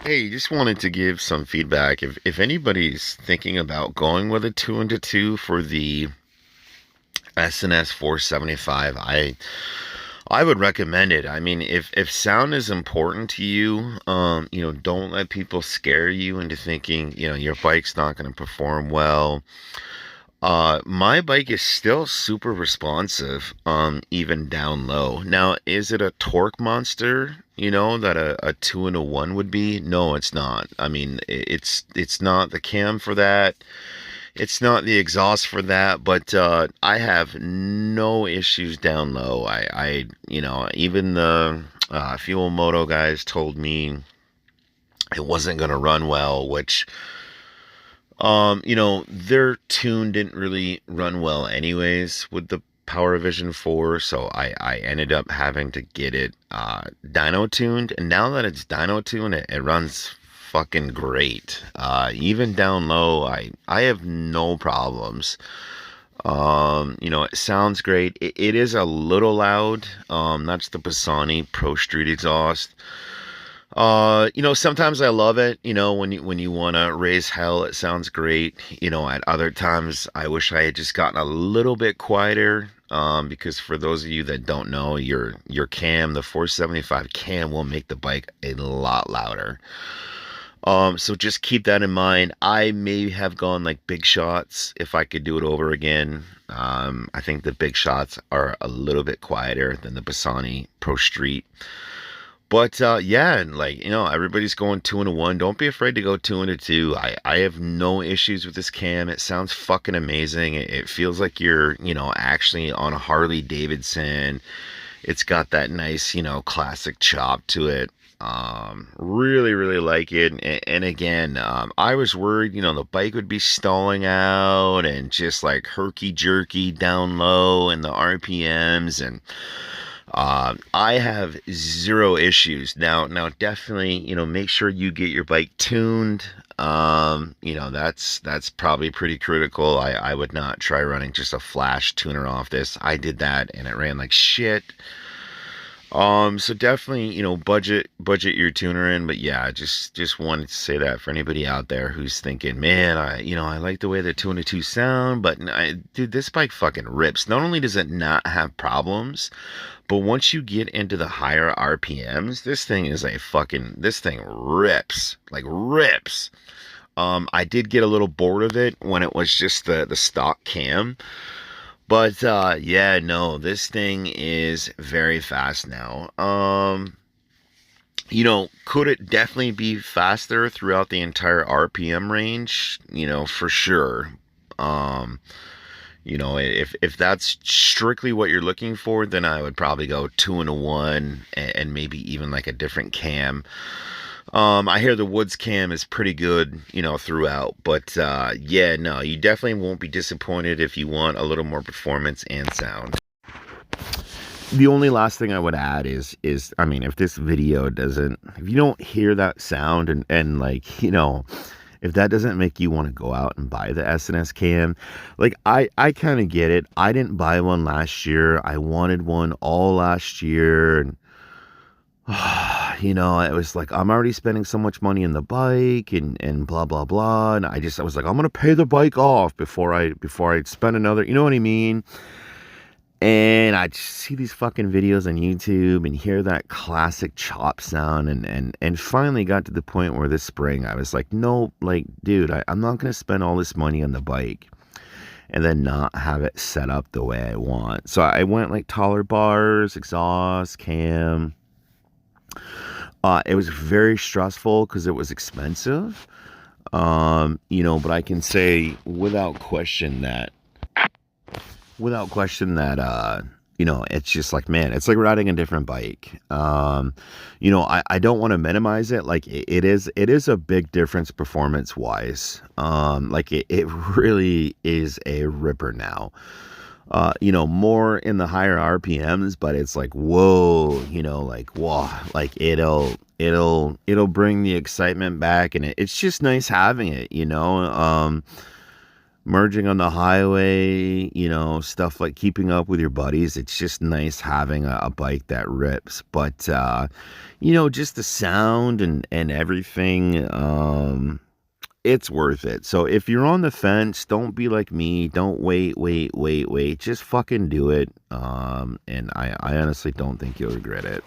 Hey, just wanted to give some feedback. If anybody's thinking about going with a 2-into-2 for the SNS 475, I would recommend it. I mean, if sound is important to you, don't let people scare you into thinking, your bike's not going to perform well. My bike is still super responsive, even down low. Now, is it a torque monster, that a two and a one would be? No, it's not. I mean, it's not the cam for that. It's not the exhaust for that, but I have no issues down low. Even the Fuel Moto guys told me it wasn't going to run well, which their tune didn't really run well anyways with the Power Vision 4, so I ended up having to get it dyno tuned, and now that it's dyno tuned, it runs fucking great. Even down low, I have no problems. It sounds great. It is a little loud. That's the Pisani Pro Street exhaust. Sometimes I love it. When you want to raise hell, it sounds great. At other times, I wish I had just gotten a little bit quieter. Because for those of you that don't know, your cam, the 475 cam, will make the bike a lot louder. So just keep that in mind. I may have gone like big shots if I could do it over again. I think the big shots are a little bit quieter than the Bassani Pro Street. But yeah, and everybody's going 2-1. Don't be afraid to go 2-2. I have no issues with this cam. It sounds fucking amazing. It feels like you're actually on a Harley Davidson. It's got that nice classic chop to it. Really, really like it. And again, I was worried the bike would be stalling out and just like herky jerky down low and the RPMs and. I have zero issues now. Definitely, make sure you get your bike tuned. That's probably pretty critical. I would not try running just a flash tuner off this. I did that and it ran like shit. So definitely, budget your tuner in. But yeah, just wanted to say that for anybody out there who's thinking, man, I like the way the 2-2 sound, but dude, this bike fucking rips. Not only does it not have problems, but once you get into the higher RPMs, this thing rips, like rips. I did get a little bored of it when it was just the stock cam. But yeah, no, this thing is very fast now. Could it definitely be faster throughout the entire RPM range? For sure. If that's strictly what you're looking for, then I would probably go 2-1 and maybe even like a different cam. I hear the Woods cam is pretty good, throughout. But yeah, no, you definitely won't be disappointed if you want a little more performance and sound. The only last thing I would add is I mean, if this video doesn't, if you don't hear that sound and like, if that doesn't make you want to go out and buy the S&S cam, like I kind of get it. I didn't buy one last year. I wanted one all last year. And it was like, I'm already spending so much money on the bike and blah, blah, blah. And I was like, I'm going to pay the bike off before I spend another, you know what I mean? And I just see these fucking videos on YouTube and hear that classic chop sound and finally got to the point where this spring I was like, no, like, dude, I'm not going to spend all this money on the bike and then not have it set up the way I want. So I went like taller bars, exhaust, cam. It was very stressful because it was expensive. But I can say without question that it's just like, man, it's like riding a different bike. I don't want to minimize it. Like it is a big difference performance wise. Like it really is a ripper now. More in the higher RPMs, but it's like, whoa, like, whoa, like it'll bring the excitement back, and it's just nice having it, merging on the highway, stuff like keeping up with your buddies. It's just nice having a bike that rips. But just the sound and everything, it's worth it. So if you're on the fence, don't be like me. Don't wait. Just fucking do it. And I honestly don't think you'll regret it.